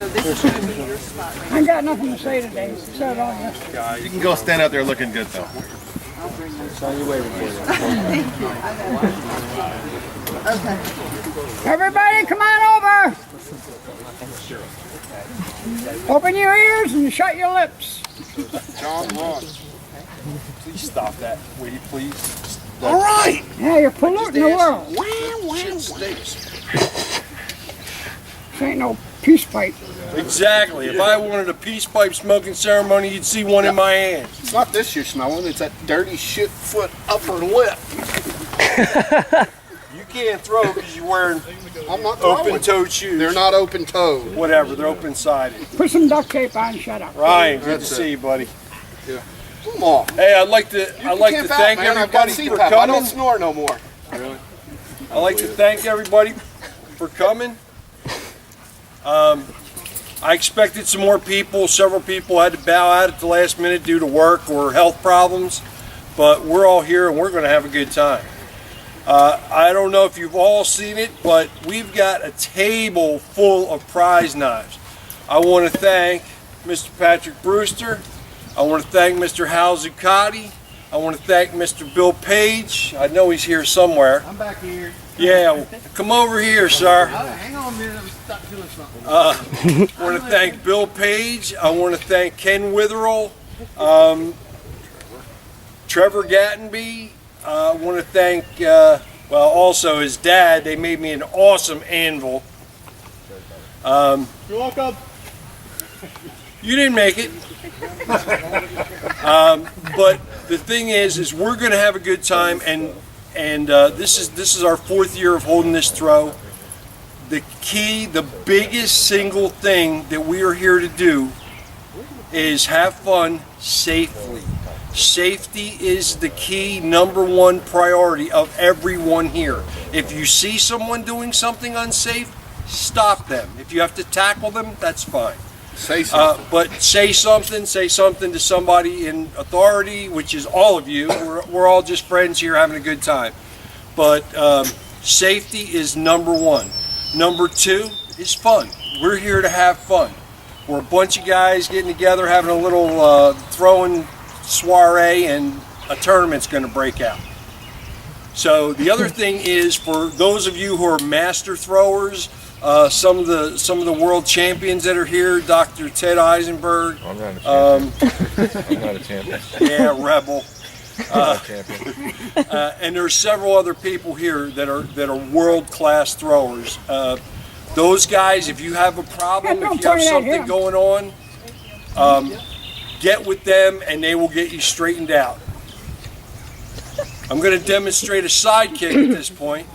This is going to be your spot right I got nothing to say today. Said it all yesterday. You can go stand out there looking good though. Okay. Everybody, come on over. Open your ears and shut your lips. John Ross. Please stop that, will you please? All right. Yeah, you're polluting the world. Shit stinks. This ain't no peace pipe. Exactly. If I wanted a peace pipe smoking ceremony, you'd see one in my hand. It's not this you're smelling. It's that dirty shit foot upper lip. You can't throw because you're wearing I'm not throwing. open-toed shoes. They're not open-toed. Whatever, they're open-sided. Put some duct tape on and shut up. Ryan, good to That's see you, buddy. Yeah. Come on. Hey, I'd like to thank man. I've got everybody for CPAP. I don't coming. snore no more. I'd like to thank everybody for coming. I expected some more people. Several people had to bow out at the last minute due to work or health problems, but we're all here and we're going to have a good time. I don't know if you've all seen it, but we've got a table full of prize knives. I want to thank Mr. Patrick Brewster. I want to thank Mr. Hal Zuccotti. I want to thank Mr. Bill Page. I know he's here somewhere. I'm back here. Yeah, come over here, sir. Hang on a minute, let me stop doing something. I want to thank Bill Page. I want to thank Ken Witherell, Trevor Gattenby. I want to thank, also his dad. They made me an awesome anvil. You're welcome. You didn't make it. But the thing is we're going to have a good time, and this is our 4th year of holding this throw. The key, the biggest single thing that we are here to do is have fun safely. Safety is the key #1 priority of everyone here. If you see someone doing something unsafe, stop them. If you have to tackle them, that's fine. Say something. But say something to somebody in authority, which is all of you. We're all just friends here having a good time. But safety is #1. #2 is fun. We're here to have fun. We're a bunch of guys getting together, having a little throwing soiree, and a tournament's going to break out. So the other thing is, for those of you who are master throwers, some of the world champions that are here, Dr. Ted Eisenberg. I'm not a champion. I'm not a champion. Yeah, rebel. I'm not a champion. And there's several other people here that are world-class throwers. Those guys, if you have a problem, if you have something going on, get with them and they will get you straightened out. I'm going to demonstrate a sidekick at this point.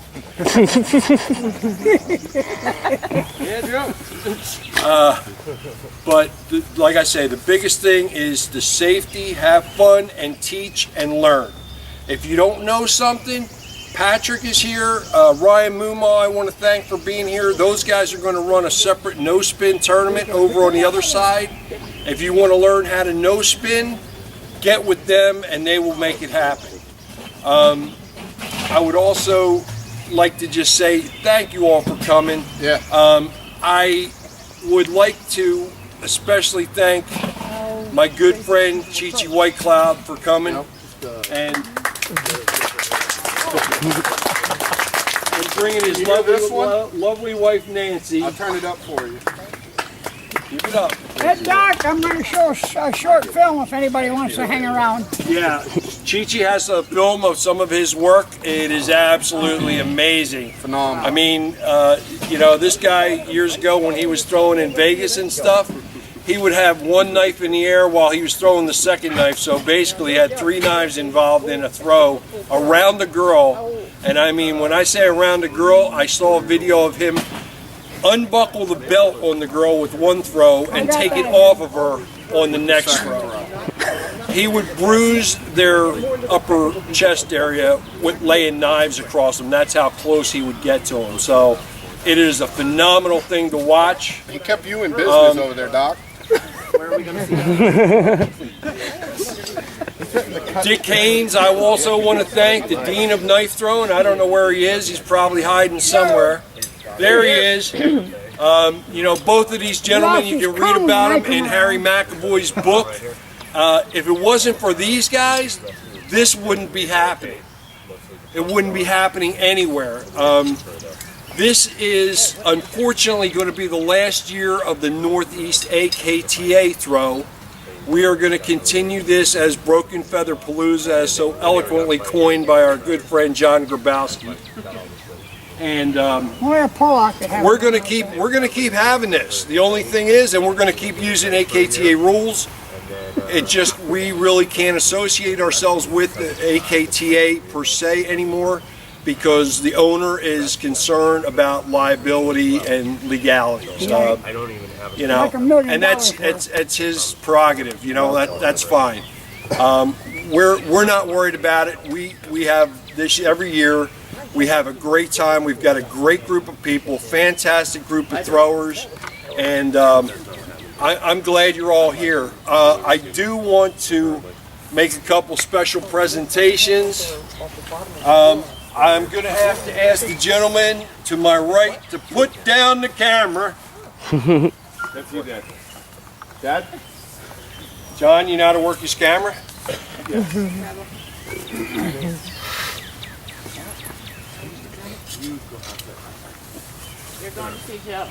But like I say, the biggest thing is the safety, have fun, and teach and learn. If you don't know something, Patrick is here. Ryan Muma, I want to thank for being here. Those guys are going to run a separate no-spin tournament over on the other side. If you want to learn how to no-spin, get with them and they will make it happen. I would also like to just say thank you all for coming. Yeah. I would like to especially thank my good friend Chi-Chi White Cloud for coming and bringing his lovely wife Nancy. I'll turn it up for you. Keep it up. Hey, Doc, I'm going to show a short film if anybody wants to hang around. Yeah, Chi-Chi has a film of some of his work. It is absolutely amazing. Phenomenal. I mean, this guy years ago when he was throwing in Vegas and stuff, he would have one knife in the air while he was throwing the second knife. So basically he had 3 knives involved in a throw around the girl. And I mean, when I say around the girl, I saw a video of him unbuckle the belt on the girl with one throw and take it off of her on the next throw. He would bruise their upper chest area with laying knives across them. That's how close he would get to them. So it is a phenomenal thing to watch. He kept you in business over there, Doc. Where are we going to see that? Dick Haynes, I also want to thank, the Dean of Knife Throwing. I don't know where he is. He's probably hiding somewhere. There he is. You know, both of these gentlemen, you can read about them in Harry McAvoy's book. If it wasn't for these guys, this wouldn't be happening. It wouldn't be happening anywhere. This is unfortunately going to be the last year of the Northeast AKTA throw. We are going to continue this as Broken Feather Palooza, as so eloquently coined by our good friend John Grabowski. And we're going to keep having this. The only thing is, and we're going to keep using AKTA rules. It just, we really can't associate ourselves with the AKTA per se anymore, because the owner is concerned about liability and legality. You know, and that's his prerogative. You know, that's fine. We're not worried about it. We have this every year. We have a great time. We've got a great group of people, fantastic group of throwers, and I'm glad you're all here. I do want to make a couple special presentations. I'm going to have to ask the gentleman to my right to put down the camera. That's you, Dad. Dad? John, you know how to work his camera? Yeah. You're going to see Joe. Are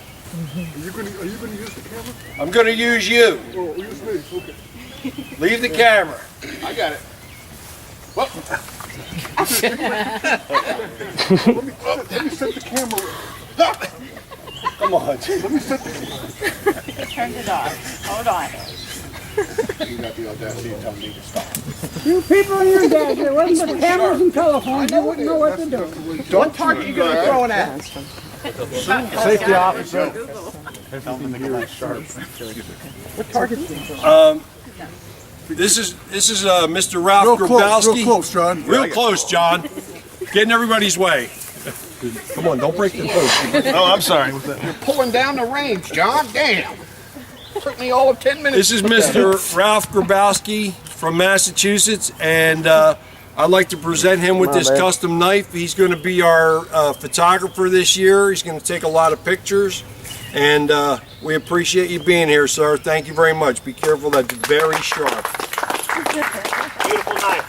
you going to use the camera? I'm going to use you. Oh, use me. Okay. Leave the camera. I got it. Well, let me set the camera. Come on. Let me set the camera. Turned it off. Hold on. you got the audacity to tell me to stop. You people in your days, there wasn't but cameras and telephones, you wouldn't know what to do. What target are you going to throw it at? Safety officer. What target? This is Mr. Ralph Grabowski. Real close, John. Real close, John. Getting everybody's way. Come on, don't break the post. Oh, I'm sorry. You're pulling down the range, John. Damn. Took me all of 10 minutes. This is Mr. Ralph Grabowski from Massachusetts, and I'd like to present him with this custom knife. He's going to be our photographer this year. He's going to take a lot of pictures, and we appreciate you being here, sir. Thank you very much. Be careful, that's very sharp. Beautiful knife.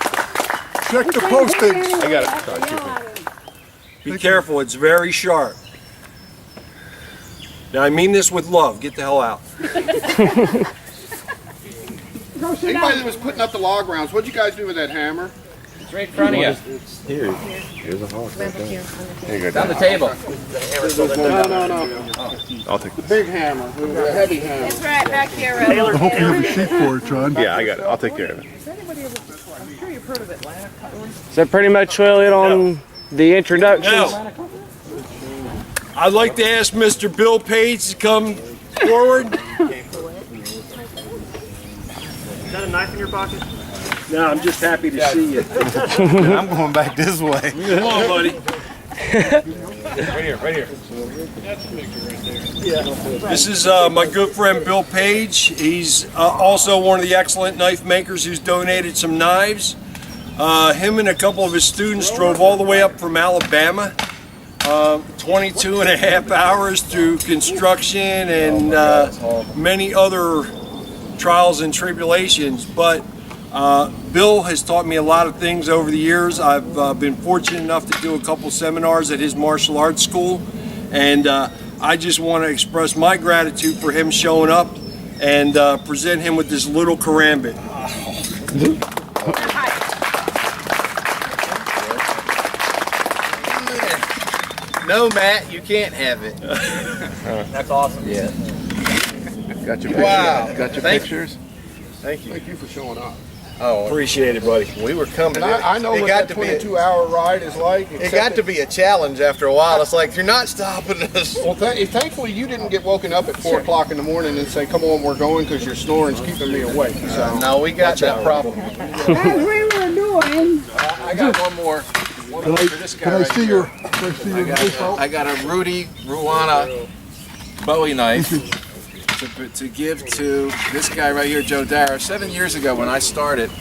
Check the postings. I got it. Be careful, it's very sharp. Now, I mean this with love. Get the hell out. Anybody that was putting up the log rounds, what'd you guys do with that hammer? It's right in front of you. Here's a hawk right there. There you It's go. on the table. No. I'll take The this. big hammer, the heavy hammer. It's right back here, I hope you have a sheet for it, John. Yeah, I got it. I'll take care of it. I'm sure you've heard of Atlanta cutlery. Is that pretty much really it on the introduction? Now, I'd like to ask Mr. Bill Page to come forward. Is that a knife in your pocket? No, I'm just happy to see you. I'm going back this way. Come on, buddy. Right here, right here. This is my good friend Bill Page. He's also one of the excellent knife makers who's donated some knives. Him and a couple of his students drove all the way up from Alabama, 22 and a half hours through construction and many other trials and tribulations. But Bill has taught me a lot of things over the years. I've been fortunate enough to do a couple seminars at his martial arts school, and I just want to express my gratitude for him showing up and present him with this little karambit. No, Matt, you can't have it. That's awesome. Yeah. Got your pictures. Wow. Got your Thank pictures. Thank you. Thank you for showing up. Oh, Appreciate it, buddy. we were coming. And I know what that 22-hour ride is like. It got to be a challenge after a while. It's like, you're not stopping us. Well, thankfully you didn't get woken up at 4 o'clock in the morning and say, "Come on, we're going," because your snoring's keeping me awake. So No, we got that problem. As we were doing, I got one more. One more for this guy Can I right see here. your knife out? I got a Rudy Ruana Bowie knife to give to this guy right here, Joe Dara. 7 years ago when I started,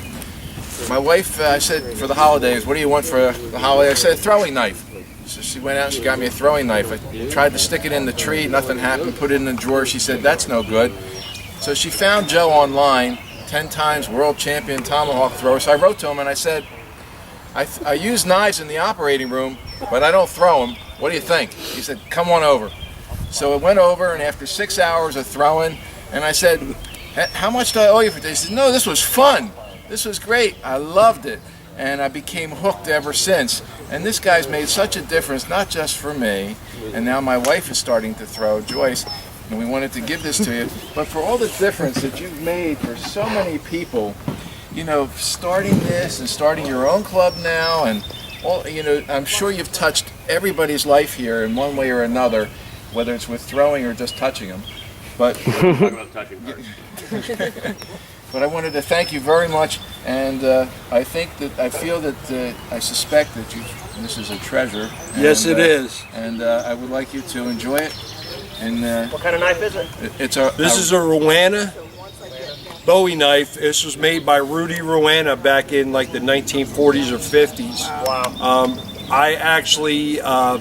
my wife said for the holidays, "What do you want for the holiday?" I said, "A throwing knife." she went out and she got me a throwing knife. I tried to stick it in the tree, nothing happened, put it in the drawer. She said, that's no good. So she found Joe online, 10 times world champion tomahawk thrower. So I wrote to him and I said, I use knives in the operating room, but I don't throw them. What do you think? He said, come on over. So I went over, and after 6 hours of throwing, and I said, how much do I owe you for this? He said, no, this was fun. This was great. I loved it. And I became hooked ever since. And this guy's made such a difference, not just for me, and now my wife is starting to throw, Joyce, and we wanted to give this to you, but for all the difference that you've made for so many people, you know, starting this and starting your own club now, and all, you know, I'm sure you've touched everybody's life here in one way or another, whether it's with throwing or just touching them. But but I wanted to thank you very much, and I feel that I suspect that this is a treasure. Yes, it is. And I would like you to enjoy it. And What kind of knife is it? This is a Ruana Bowie knife. This was made by Rudy Ruana back in like the 1940s or 50s. Wow. I actually, I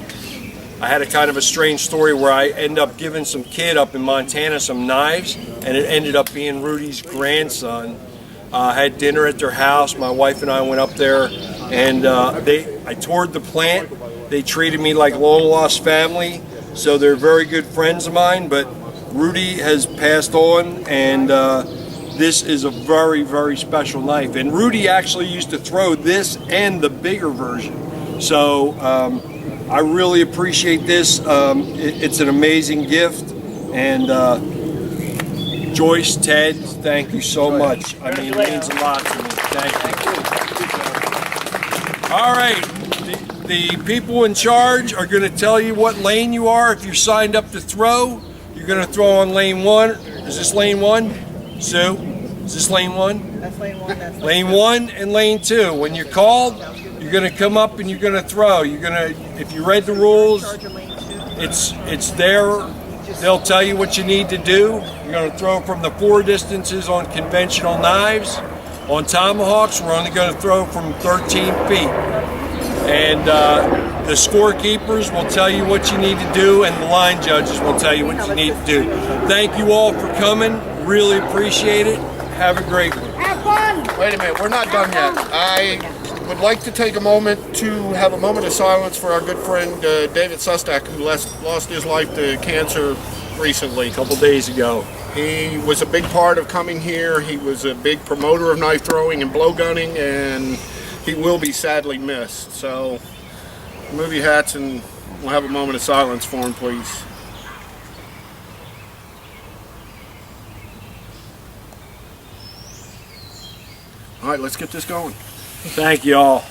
had a kind of a strange story where I ended up giving some kid up in Montana some knives, and it ended up being Rudy's grandson. Had dinner at their house. My wife and I went up there, and I toured the plant. They treated me like long lost family, so they're very good friends of mine. But Rudy has passed on, and this is a very, very special knife. And Rudy actually used to throw this and the bigger version. So I really appreciate this. It's an amazing gift. And Joyce, Ted, thank you so much. I mean, it means a lot to me. Thank you. All right. The people in charge are going to tell you what lane you are. If you're signed up to throw, you're going to throw on lane 1. Is this lane 1? Sue? Is this lane 1? That's lane 1. That's Lane 1 and lane 2. When you're called, you're going to come up and you're going to throw. You're going to, if you read the rules, it's there. They'll tell you what you need to do. You're going to throw from the 4 distances on conventional knives. On tomahawks, we're only going to throw from 13 feet. And the scorekeepers will tell you what you need to do, and the line judges will tell you what you need to do. Thank you all for coming. Really appreciate it. Have a great one. Have fun. Wait a minute, we're not done yet. I would like to take a moment to have a moment of silence for our good friend David Sustak, who lost his life to cancer recently. A couple days ago. He was a big part of coming here. He was a big promoter of knife throwing and blow gunning, and he will be sadly missed. So, move your hats and we'll have a moment of silence for him, please. All right, let's get this going. Thank you all.